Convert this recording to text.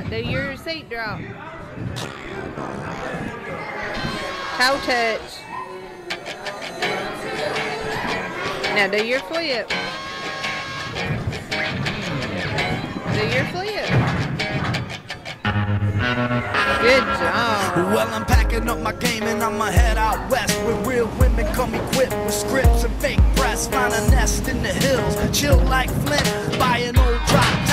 Do your seat drop. Toe touch. Now do your flip. Do your flip. Good job. Well, I'm packing up my game and I'ma head out west, where real women come equipped with scripts and fake press. Find a nest in the hills, chill like Flint, buy an old drop